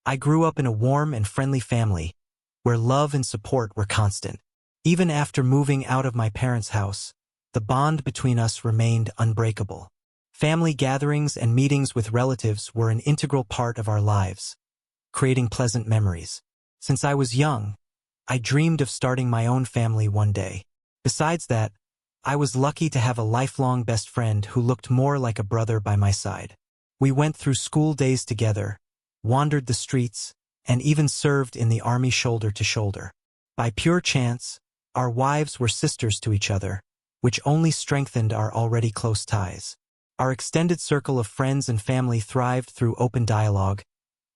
I grew up in a warm and friendly family, where love and support were constant. Even after moving out of my parents' house, the bond between us remained unbreakable. Family gatherings and meetings with relatives were an integral part of our lives, creating pleasant memories. Since I was young, I dreamed of starting my own family one day. Besides that, I was lucky to have a lifelong best friend who looked more like a brother by my side. We went through school days together, wandered the streets, and even served in the army shoulder to shoulder. By pure chance, our wives were sisters to each other, which only strengthened our already close ties. Our extended circle of friends and family thrived through open dialogue,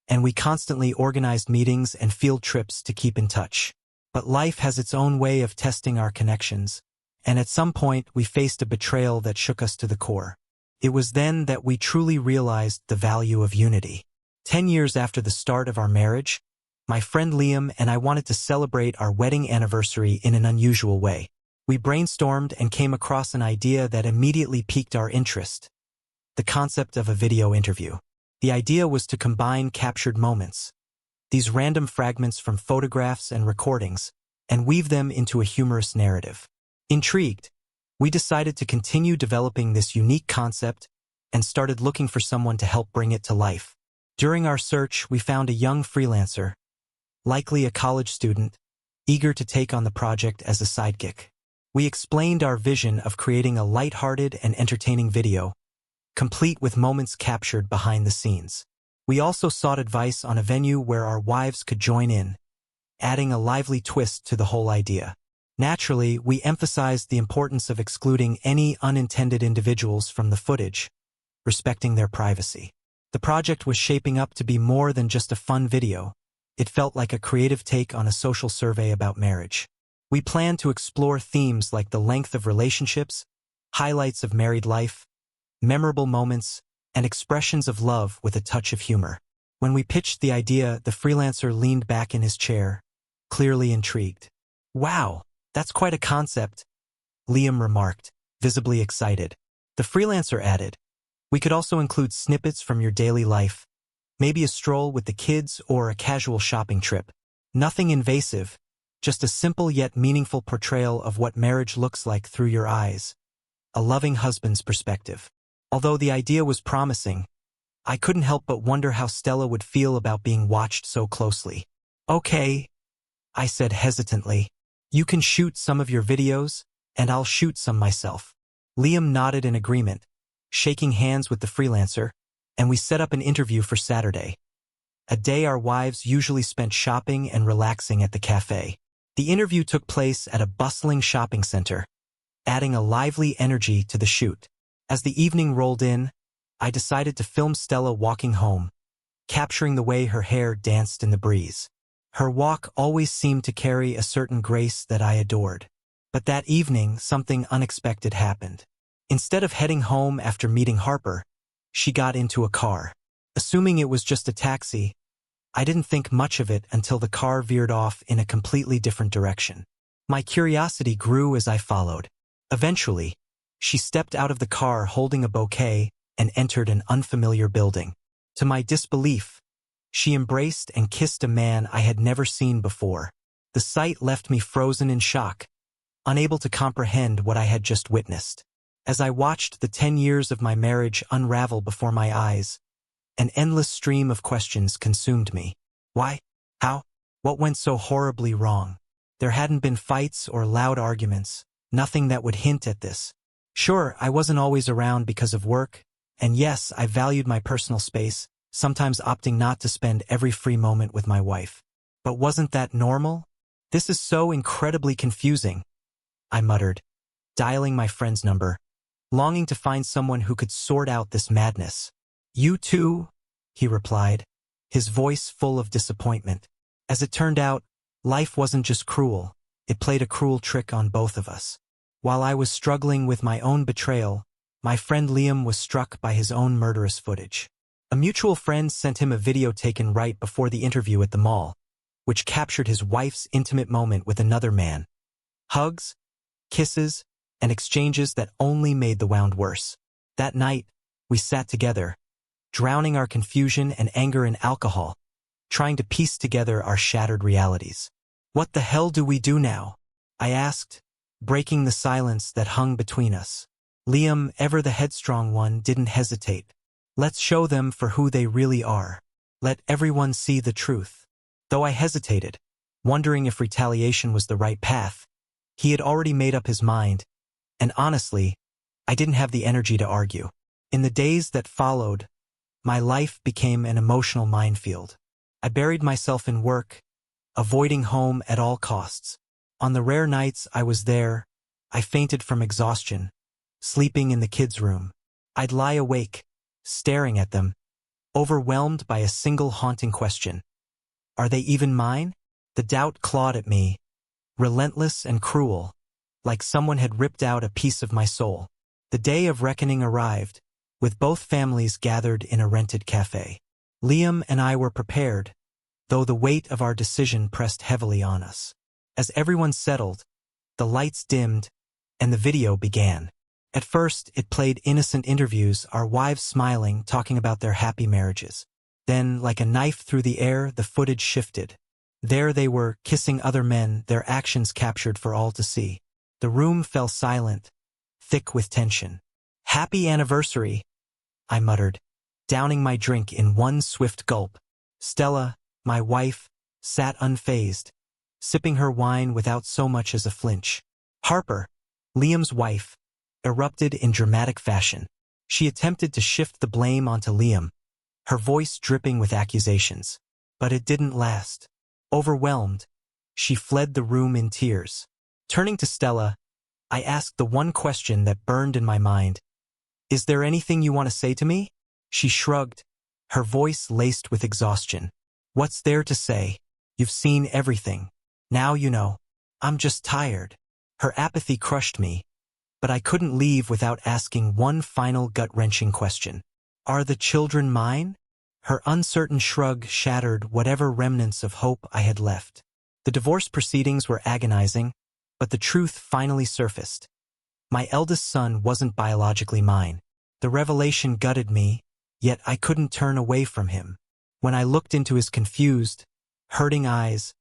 and we constantly organized meetings and field trips to keep in touch. But life has its own way of testing our connections, and at some point we faced a betrayal that shook us to the core. It was then that we truly realized the value of unity. 10 years after the start of our marriage, my friend Liam and I wanted to celebrate our wedding anniversary in an unusual way. We brainstormed and came across an idea that immediately piqued our interest: the concept of a video interview. The idea was to combine captured moments, these random fragments from photographs and recordings, and weave them into a humorous narrative. Intrigued, we decided to continue developing this unique concept and started looking for someone to help bring it to life. During our search, we found a young freelancer, likely a college student, eager to take on the project as a sidekick. We explained our vision of creating a light-hearted and entertaining video, complete with moments captured behind the scenes. We also sought advice on a venue where our wives could join in, adding a lively twist to the whole idea. Naturally, we emphasized the importance of excluding any unintended individuals from the footage, respecting their privacy. The project was shaping up to be more than just a fun video. It felt like a creative take on a social survey about marriage. We planned to explore themes like the length of relationships, highlights of married life, memorable moments, and expressions of love with a touch of humor. When we pitched the idea, the freelancer leaned back in his chair, clearly intrigued. "Wow, that's quite a concept," Liam remarked, visibly excited. The freelancer added, "We could also include snippets from your daily life, maybe a stroll with the kids or a casual shopping trip. Nothing invasive, just a simple yet meaningful portrayal of what marriage looks like through your eyes, a loving husband's perspective." Although the idea was promising, I couldn't help but wonder how Stella would feel about being watched so closely. "Okay," I said hesitantly. "You can shoot some of your videos, and I'll shoot some myself." Liam nodded in agreement, shaking hands with the freelancer, and we set up an interview for Saturday, a day our wives usually spent shopping and relaxing at the cafe. The interview took place at a bustling shopping center, adding a lively energy to the shoot. As the evening rolled in, I decided to film Stella walking home, capturing the way her hair danced in the breeze. Her walk always seemed to carry a certain grace that I adored. But that evening, something unexpected happened. Instead of heading home after meeting Harper, she got into a car. Assuming it was just a taxi, I didn't think much of it until the car veered off in a completely different direction. My curiosity grew as I followed. Eventually, she stepped out of the car holding a bouquet and entered an unfamiliar building. To my disbelief, she embraced and kissed a man I had never seen before. The sight left me frozen in shock, unable to comprehend what I had just witnessed. As I watched the 10 years of my marriage unravel before my eyes, an endless stream of questions consumed me. Why? How? What went so horribly wrong? There hadn't been fights or loud arguments, nothing that would hint at this. Sure, I wasn't always around because of work, and yes, I valued my personal space, sometimes opting not to spend every free moment with my wife. But wasn't that normal? "This is so incredibly confusing," I muttered, dialing my friend's number, longing to find someone who could sort out this madness. "You too?" he replied, his voice full of disappointment. As it turned out, life wasn't just cruel, it played a cruel trick on both of us. While I was struggling with my own betrayal, my friend Liam was struck by his own murderous footage. A mutual friend sent him a video taken right before the interview at the mall, which captured his wife's intimate moment with another man. Hugs, kisses, and exchanges that only made the wound worse. That night, we sat together, drowning our confusion and anger in alcohol, trying to piece together our shattered realities. What the hell do we do now? I asked, breaking the silence that hung between us. Liam, ever the headstrong one, didn't hesitate. Let's show them for who they really are. Let everyone see the truth. Though I hesitated, wondering if retaliation was the right path, he had already made up his mind, and honestly, I didn't have the energy to argue. In the days that followed, my life became an emotional minefield. I buried myself in work, avoiding home at all costs. On the rare nights I was there, I fainted from exhaustion, sleeping in the kids' room. I'd lie awake, staring at them, overwhelmed by a single haunting question. Are they even mine? The doubt clawed at me, relentless and cruel, like someone had ripped out a piece of my soul. The day of reckoning arrived, with both families gathered in a rented cafe. Liam and I were prepared, though the weight of our decision pressed heavily on us. As everyone settled, the lights dimmed, and the video began. At first, it played innocent interviews, our wives smiling, talking about their happy marriages. Then, like a knife through the air, the footage shifted. There they were, kissing other men, their actions captured for all to see. The room fell silent, thick with tension. "Happy anniversary," I muttered, downing my drink in one swift gulp. Stella, my wife, sat unfazed, sipping her wine without so much as a flinch. Harper, Liam's wife, erupted in dramatic fashion. She attempted to shift the blame onto Liam, her voice dripping with accusations. But it didn't last. Overwhelmed, she fled the room in tears. Turning to Stella, I asked the one question that burned in my mind. "Is there anything you want to say to me?" She shrugged, her voice laced with exhaustion. "What's there to say? You've seen everything. Now you know. I'm just tired." Her apathy crushed me, but I couldn't leave without asking one final gut-wrenching question. "Are the children mine?" Her uncertain shrug shattered whatever remnants of hope I had left. The divorce proceedings were agonizing, but the truth finally surfaced. My eldest son wasn't biologically mine. The revelation gutted me, yet I couldn't turn away from him. When I looked into his confused, hurting eyes,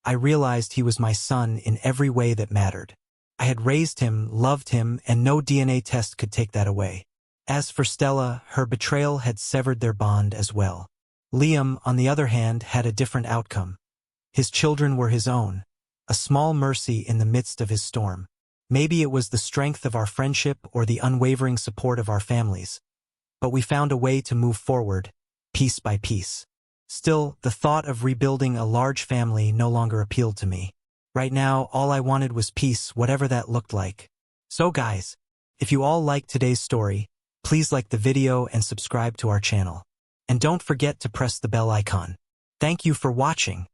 I realized he was my son in every way that mattered. I had raised him, loved him, and no DNA test could take that away. As for Stella, her betrayal had severed their bond as well. Liam, on the other hand, had a different outcome. His children were his own, a small mercy in the midst of his storm. Maybe it was the strength of our friendship or the unwavering support of our families, but we found a way to move forward, piece by piece. Still, the thought of rebuilding a large family no longer appealed to me. Right now, all I wanted was peace, whatever that looked like. So guys, if you all liked today's story, please like the video and subscribe to our channel. And don't forget to press the bell icon. Thank you for watching.